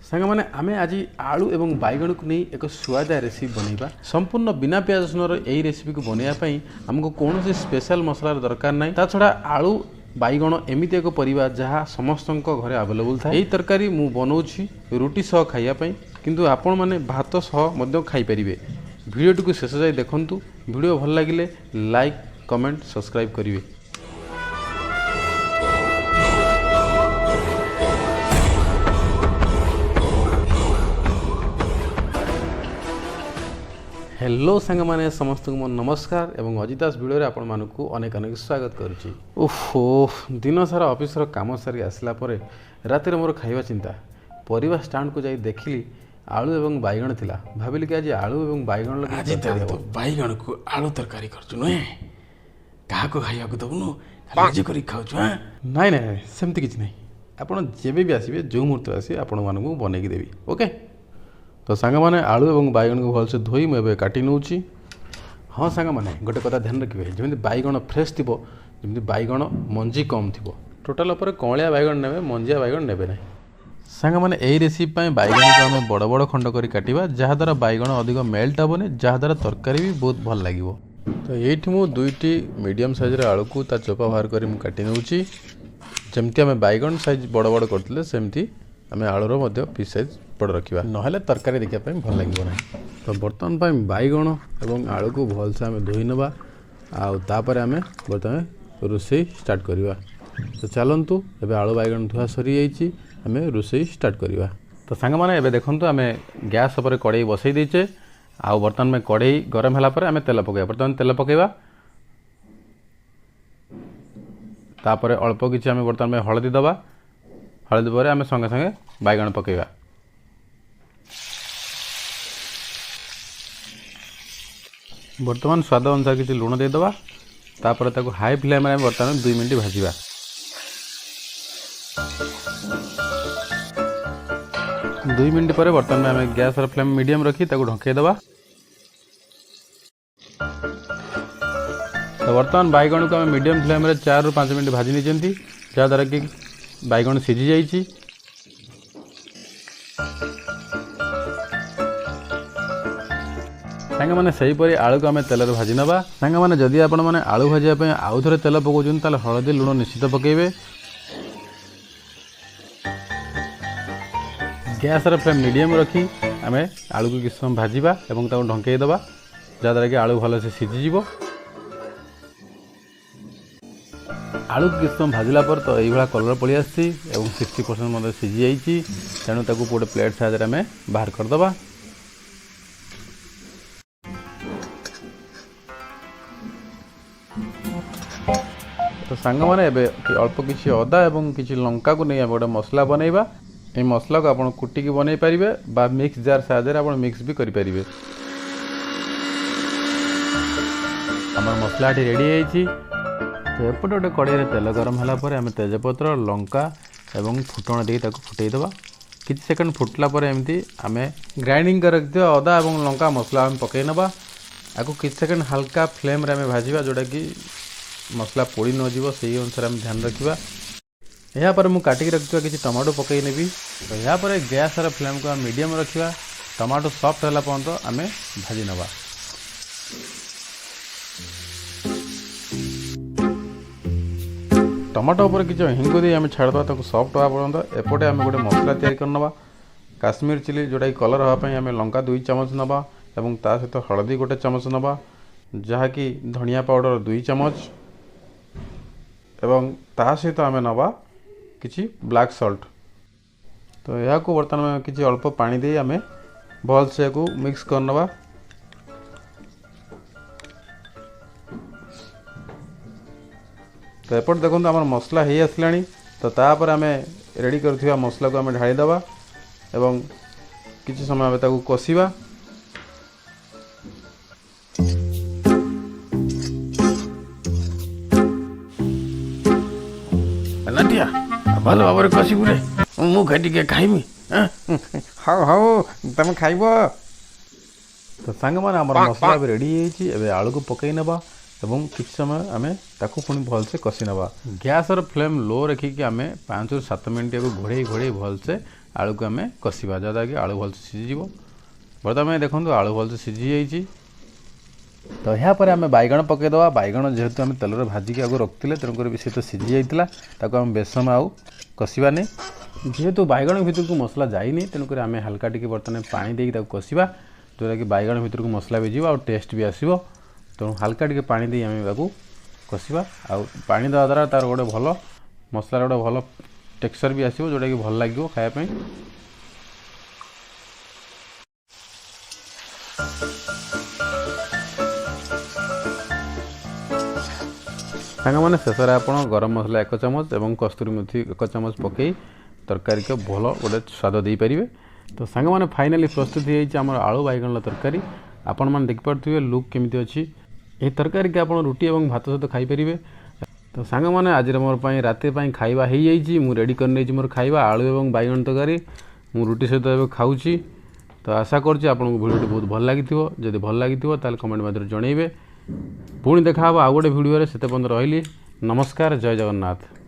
सांग मैंने आम आज आलू एवं बैगण को नहीं एक सुआदा रेसिपी बनैबा संपूर्ण बिना प्याज रसुण यही रेसिपी को बनवाई आमको कौन स्पेशल मसलार दरकार ना ता छड़ा आलू बैगण एमती एक परिबा जहाँ समस्त घरे आवेलेबल था यही तरकारी मु बनाऊँगी रुटी सह खाइबापी किंतु आपण मैंने भात सह खाईपारे भिडियो को शेष जाए देखूँ भिडियो भल लगे लाइक कमेंट सब्सक्राइब करेंगे। हेलो सांग मैंने समस्त को नमस्कार एवं अजितास भिडियो आपण मानक अनेक अनेक स्वागत करुच्ची। ओहो दिन सारा ऑफिस काम सारी आसला रातिर मोर खाइबा चिंता परिवा स्टैंड को जाई देखिली आलू एवं बैगण थिला भाविली कि आज आलू एवं बैगण लगे तो बैगण को आलू तरकारी करछु नुहे कहा को खाइबा को दबनु खाली करी खाउछु नाइ नाइ सेमती किछ नै आपण जेबे भी आसीबे जो मुहूर्त आसी आपण मानकु बनेकी देबी ओके। तो सांग मैंने आलू एवं बैगण को भलसे धोई मुझे काटी नौची। हाँ सांग मैंने गोटे कथा ध्यान रखिए जमी बैगण फ्रेश थी जमी बैगण मंजी कम थी टोटाल उपर कौलिया बैगण ने मंजिया बैगण ने ना सांग मैंने यही रेसिपी बैगण को आम बड़ बड़ खंड कर काटा जहाद्वारा बैगण अधिक मेल्ट हेनी जहाद्वारा तरकारी भी बहुत भल लगे। तो ये मुझे दुईटी मीडियम साइज आलू को ता चोपा बाहर कर काटी नौची जमती आम बैगण साइज बड़ बड़ करते सेमती आम आलूर पीस साइज बड़ रखा ना तरकारी देखापी भल लगे ना। तो बर्तमान बैगण और आलू को भलसे आम धोई नवा आपर आम बर्तमान रोषे स्टार्ट करवा। तो चलतु एबे आलू बैगण धुआ सरी जाइए आम रोषे स्टार्ट करवा। तो सांग मैंने एबे देखंतु आम गैस पर कड़ाई बसई देचे आउ बर्तमान में कड़ाई गरम होला पर आम तेल पकेबा बर्तमान तेल पकेबा तापर अल्प किछि आम बर्तमान में हलदी दबा हलदी पर आम संगे संगे बैगण पकेबा बर्तमान स्वाद अनुसार किसी लुण देदेबा तापर ताको हाई फ्लेम में बर्तमान 2 मिनट भाजवा। दुई मिनट पर बर्तमान में आम गैस फ्लेम मीडियम रखी ताको ढकेदेबा। तो बर्तमान बैगण को आम मीडियम फ्लेम में 4 ରୁ 5 मिनट भाजी नहीं जहाद्वारा कि बैगण सीझी जाइए। सांग मैंने सहीपरि आलू को आम तेल भाजी नवा। सांग मैंने जदि आपण मैंने आलू भाजापी आउ थे तेल पकाउछन ताले हलदी लुण निश्चित पकेबे। गैस फ्लेम मीडियम रखी आम आलू को किछ समय भाजवा और ढंकई दबा जहाद्वारा कि आलू भल से सीझीज। आलू किछ समय भाजला पर तो यही कलर पड़ी आसी 60% मतलब सीझी जाइए तेणु ताकू गोटे प्लेट साइज आम बाहर करदबा। तो सांग मैंने अल्प किसी अदा और किसी लंका को नहीं गोटे मसला बनैबा ये मसला को आप कुटिकी बनई पारे बा मिक्स जार साहाय्य आप मिक्स भी करें। आम मसला रेडी तो एपटे गोटे कड़ाई तेल गरम होगापर आम तेजपत्र लंका और फुटण दे फुटेदबा किसी सेकेंड फुटला एमती आम ग्राइंडिंग कर रखिए अदा और लंका मसला आम पकई नवा आपको किसी सेकेंड हल्का फ्लेम रे आम भाजवा जोटा कि मसला पोड़ी न जीव से अनुसार आम ध्यान रखा। यहाँ पर मुझे काटिक रखा किसी टमाटो पकई नेबी। तो यहाँ पर गैस फ्लेम को मीडियम रखा टमाटो सॉफ्ट होला पर्यंत आम भाजी नवा। टमाटो पर किसी हिंग दे आम छाड़दा सॉफ्ट हाँ पर्यंत एपटे आम गोटे मसला तैयारी करनवा काश्मीर चिली जोटा कलर हाँपाई आम लंका 2 चामच नवा और ता सहित हलदी गोटे चामच नवा जहाँकि धनिया पाउडर 2 चामच एवं ता सहित आम नवा किसी ब्लैक सॉल्ट। तो यह को बर्तमान में किसी अल्प पानी दे आम भल से मिक्स करनवा। तो एपट देखो आम मसला हो आसला तो तापर आम रेडी कर मसला को आम ढाईदबा एवं किसी समय आम कषिबा। नाटिया भल भाव में कषिबू रे मुझे खाइमी हाँ हाँ तुम खाइब। तो सांग मैंने आम मसला रेडी है आलू को पकई नवा एवं किछ समय आम ताकू पुणी भलसे कषि नवा। गैस फ्लेम लो रखिकी आम 5 ରୁ 7 मिनट को घोड़े घोड़े भलसे आलू को आम कषा जहाँ कि आलू भलसे सीझीज बर्तमान देखो आलू भलसे सीझी जाइए तो यापर आम बैगण पकईदे बैगण जेहेतु आम तेल भाजिक आगे रखते तेणुक सी तो सीझी जाता आम बेसम आउ कषानी जेहेतु बैगण भितर को मसला जाइनी तेणुक आम हाल्का टी बर्तमान पानी देकी कषा जोटा कि बैगण भितर को मसला भी और टेस्ट भी आसो तेणु हाल्का टी पानी दे आम कषा आउ पानी देवा द्वारा तार गोटे भल मसलार गोटे भल टेक्सचर भी आसो जोटा कि भल लगे खायापी मैंने शेष आप गरम मसला 1 चामच और कस्तूरी मेथी 1 चामच पकई तरकारी के भल गोटे स्वाद दे पारे तो सांग मैंने फाइनाली प्रस्तुत होम आलू बैगण तरकारी आपण मैंने देखिपे लुक केमी अच्छी यही तरकारी के आप रुटी और भात सहित खाईपर तो सांग मैंने आज मोर रात खाଇବା हो जाइए मुझे रेडी कर मोर खाଇବା आलू और बैगण तरकारी मु रुटी सहित खाऊँ तो आशा करुँच आपको भिडियो बहुत भल लगी जदि भल लगी कमेंट मध्य जनइबे पुणी देखा आउ गोटे भिडियो से पर्यंत रही नमस्कार जय जगन्नाथ।